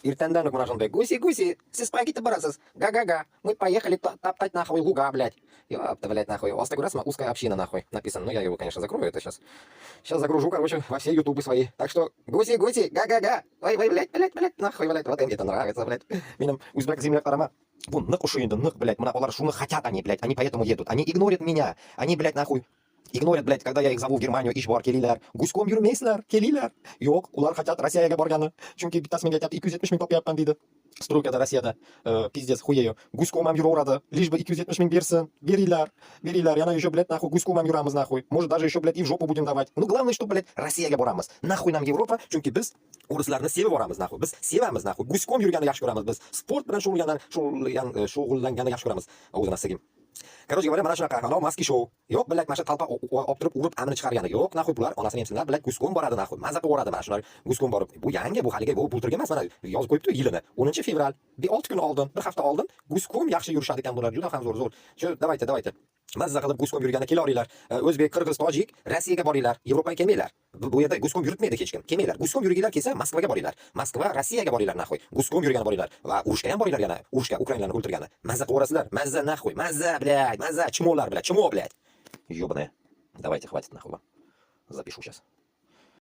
Иртенданок монашондай. Гуси, siz qayerga borasiz? Га-га-га. Мы поехали топтать нахуй луга, блядь. Ёпта, блядь, нахуй. Вас такой раз, узкая община, нахуй, написано. Ну, я его, конечно, закрою, это сейчас. Сейчас загружу, короче, во все ютубы свои. Так что, гуси, га-га-га. Ой, блядь, нахуй, блядь. Вот им это нравится, блядь. Минем узбек земляктарама. Вон, нах ушинды, нах, блядь, олар шуны хотят они, блядь, они поэтому едут. Они игнорят меня. Они, блядь, нахуй. Игнорят, блядь, когда я их зову в Германию, ишбор, келилер. Гуськом юрмейслер, келилер. Yok, ular хотят Россияга borgani. Chunki bittasi menga aytadi 270 ming topyapman deydi. Стройкада Rossiyada. Пиздец, хуею. Гуськом ham yuraveradi. Лишь бы 270 ming bersin. Beringlar. Yana еще, блядь, нахуй, гуськом ham yuramiz, нахуй. Может, даже еще, блядь, и в жопу будем давать. Ну, главное, что, блядь, Rossiyaga boramiz. Нахуй нам Европа, chunki biz o'rislarni sevib boramiz, nahуй. Biz sevamiz, nahуй. Гуськом yurganni yaxshi ko'ramiz biz. Sport bilan shug'ullanganni yaxshi ko'ramiz. O'zini sigim. Короче говоря, mana shunaqa, ana maski show. Yo'q, bilak, mana shu talpa olib turib, urib, amini chiqargani. Yo'q, nahуй bular onasini emsinlar, bilak, Guskom boradi, nahуй. Maza qilib mana shular Guskom borib. Bu yangi, bu haliga, bu bulturga emas, mana yozib qo'yibdi yilini. 10 fevral. Bir 6 kun oldin, bir hafta oldin Guskom yaxshi yurishadi ekan bular. Juda ham zo'r. Shu, давайте. Mazza qilib Guskom yurganda kelaveringlar. O'zbek, qirg'iz, tojik, Rossiyaga boringlar. Yevropaga kelmanglar. Bu yerda Guskom yuritmaydi hech kim. Kelmanglar. Guskom yurginglar kelsa, Moskvaga boringlar. Moskva, Rossiyaga boringlar, nahуй. Guskom yurgani boringlar. Va urushga ham boringlar yana. Urushga Ukrainalarni o'ldirgani. Mazza qilaverasizlar. Mazza, nahуй. Mazza, блядь, mazza, чмо, блядь. Ёбаные. Давайте, хватит, нахуй. Запишу сейчас.